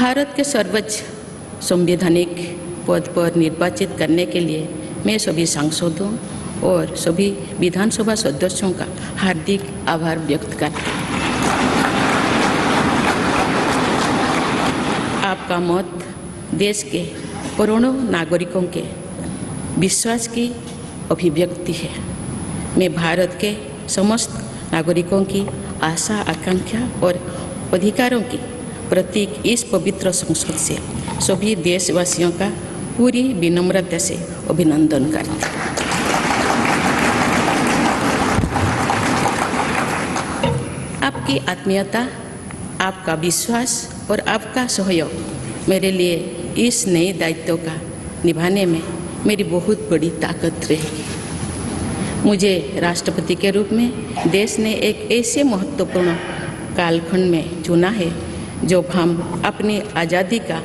भारत के सर्वोच्च संवैधानिक पद पर निर्वाचित करने के लिए मैं सभी सांसदों और सभी विधानसभा सदस्यों का हार्दिक आभार व्यक्त करती हूँ। आपका मत देश के करोड़ों नागरिकों के विश्वास की अभिव्यक्ति है। मैं भारत के समस्त नागरिकों की आशा, आकांक्षा और अधिकारों की प्रतीक इस पवित्र संसद से सभी देशवासियों का पूरी विनम्रता से अभिनंदन करती हूँ। आपकी आत्मीयता, आपका विश्वास और आपका सहयोग मेरे लिए इस नए दायित्व का निभाने में मेरी बहुत बड़ी ताकत रहेगी। मुझे राष्ट्रपति के रूप में देश ने एक ऐसे महत्वपूर्ण कालखंड में चुना है जब हम अपनी आज़ादी का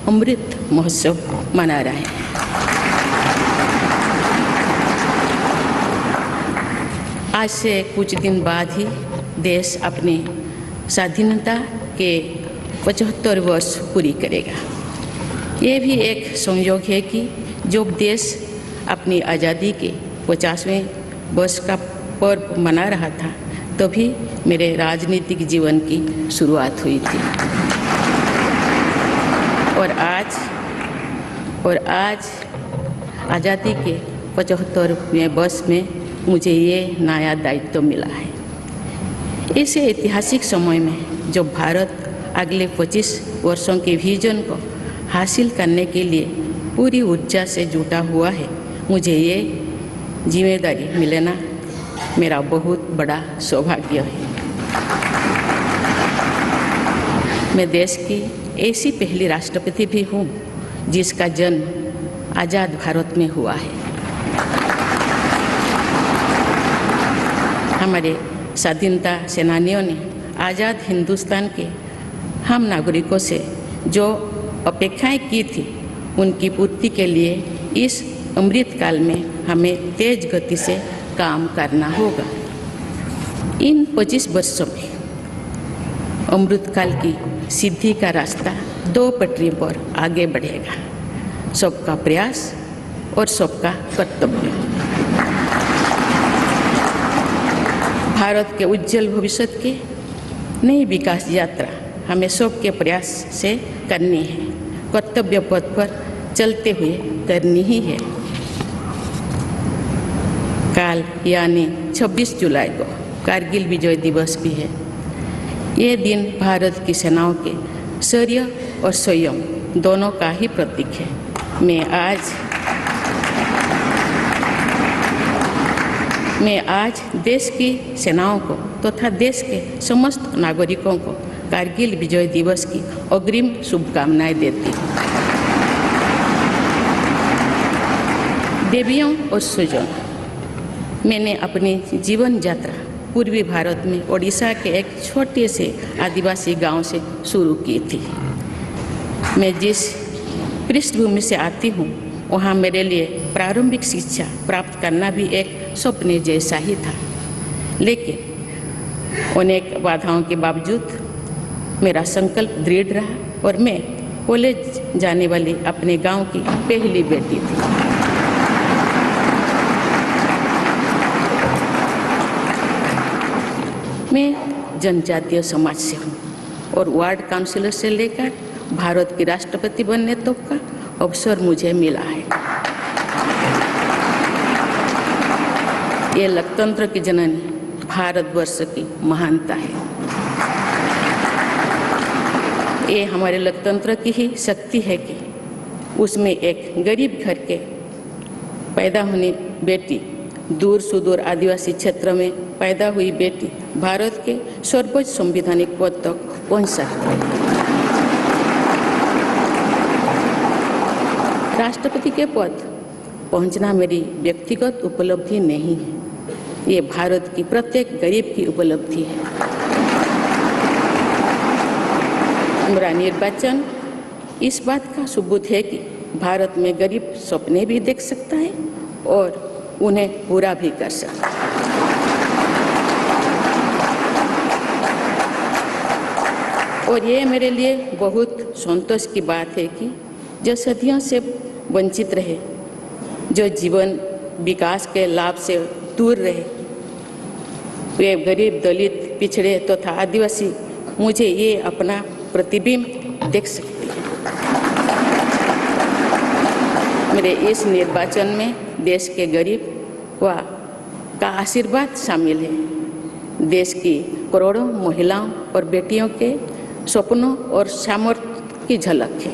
अमृत महोत्सव मना रहे हैं। आज से कुछ दिन बाद ही देश अपनी स्वाधीनता के 75 वर्ष पूरी करेगा। ये भी एक संयोग है कि जब देश अपनी आज़ादी के 50वें वर्ष का पर्व मना रहा था तभी मेरे राजनीतिक जीवन की शुरुआत हुई थी। और आज आज़ादी के 75वें वर्ष में मुझे ये नया दायित्व मिला है। ऐसे ऐतिहासिक समय में जब भारत अगले 25 वर्षों के विजन को हासिल करने के लिए पूरी ऊर्जा से जुटा हुआ है, मुझे ये जिम्मेदारी मिलना मेरा बहुत बड़ा सौभाग्य है। मैं देश की ऐसी पहली राष्ट्रपति भी हूँ जिसका जन्म आज़ाद भारत में हुआ है। हमारे स्वाधीनता सेनानियों ने आज़ाद हिंदुस्तान के हम नागरिकों से जो अपेक्षाएं की थी उनकी पूर्ति के लिए इस अमृत काल में हमें तेज गति से काम करना होगा। इन 25 वर्षों में अमृत काल की सिद्धि का रास्ता 2 पटरी पर आगे बढ़ेगा, सबका प्रयास और सबका कर्तव्य। भारत के उज्जवल भविष्य की नई विकास यात्रा हमें सबके प्रयास से करनी है, कर्तव्य पथ पर चलते हुए करनी ही है। काल यानी 26 जुलाई को कारगिल विजय दिवस भी है। ये दिन भारत की सेनाओं के शौर्य और संयम दोनों का ही प्रतीक है। मैं आज देश की सेनाओं को तथा देश के समस्त नागरिकों को कारगिल विजय दिवस की अग्रिम शुभकामनाएं देती हूँ। देवियों और स्वजनों, मैंने अपनी जीवन यात्रा पूर्वी भारत में ओडिशा के एक छोटे से आदिवासी गांव से शुरू की थी। मैं जिस पृष्ठभूमि से आती हूँ वहाँ मेरे लिए प्रारंभिक शिक्षा प्राप्त करना भी एक सपने जैसा ही था, लेकिन अनेक बाधाओं के बावजूद मेरा संकल्प दृढ़ रहा और मैं कॉलेज जाने वाली अपने गांव की पहली बेटी थी। मैं जनजातीय समाज से हूँ और वार्ड काउंसिलर से लेकर भारत की राष्ट्रपति बनने तक का अवसर मुझे मिला है। ये लोकतंत्र की जननी भारतवर्ष की महानता है। ये हमारे लोकतंत्र की ही शक्ति है कि उसमें एक गरीब घर के पैदा होने बेटी, दूर सुदूर आदिवासी क्षेत्र में पैदा हुई बेटी भारत के सर्वोच्च संवैधानिक पद तक पहुंच सकती है। राष्ट्रपति के पद पहुंचना मेरी व्यक्तिगत उपलब्धि नहीं है, ये भारत की प्रत्येक गरीब की उपलब्धि है। मेरा निर्वाचन इस बात का सबूत है कि भारत में गरीब सपने भी देख सकता है और उन्हें पूरा भी कर सकता है। और ये मेरे लिए बहुत संतोष की बात है कि जो सदियों से वंचित रहे, जो जीवन विकास के लाभ से दूर रहे, वे गरीब, दलित, पिछड़े तथा आदिवासी मुझे ये अपना प्रतिबिंब देख सकते हैं। मेरे इस निर्वाचन में देश के गरीब का आशीर्वाद शामिल है। देश की करोड़ों महिलाओं और बेटियों के सपनों और सामर्थ्य की झलक है।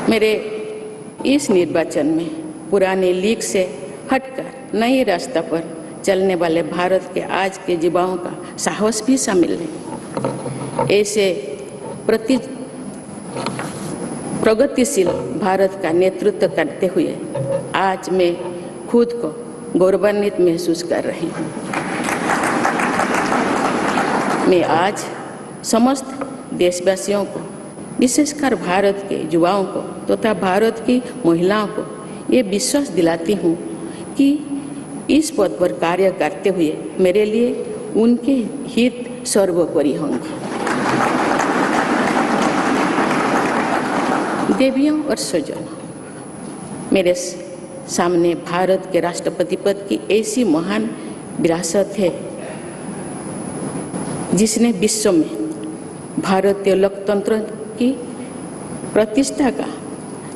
मेरे इस निर्वाचन में पुराने लीग से हटकर नए रास्ते पर चलने वाले भारत के आज के युवाओं का साहस भी शामिल है। ऐसे प्रगतिशील भारत का नेतृत्व करते हुए आज मैं खुद को गौरवान्वित महसूस कर रही हूँ। मैं आज समस्त देशवासियों को, विशेषकर भारत के युवाओं को तथा भारत की महिलाओं को ये विश्वास दिलाती हूँ कि इस पद पर कार्य करते हुए मेरे लिए उनके हित सर्वोपरि होंगे। देवियों और स्वजनों, मेरे सामने भारत के राष्ट्रपति पद की ऐसी महान विरासत है जिसने विश्व में भारतीय लोकतंत्र की प्रतिष्ठा का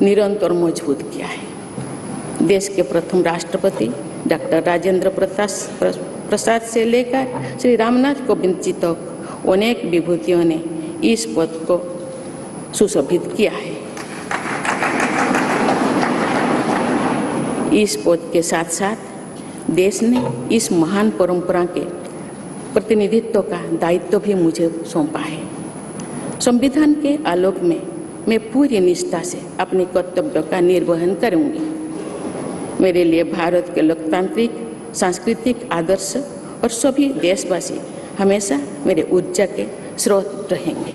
निरंतर मजबूत किया है। देश के प्रथम राष्ट्रपति डॉक्टर राजेंद्र प्रसाद से लेकर श्री रामनाथ कोविंद जी तक अनेक विभूतियों ने इस पद को सुशोभित किया है। इस पद के साथ साथ देश ने इस महान परंपरा के प्रतिनिधित्व का दायित्व भी मुझे सौंपा है। संविधान के आलोक में मैं पूरी निष्ठा से अपने कर्तव्यों का निर्वहन करूंगी। मेरे लिए भारत के लोकतांत्रिक सांस्कृतिक आदर्श और सभी देशवासी हमेशा मेरे ऊर्जा के स्रोत रहेंगे।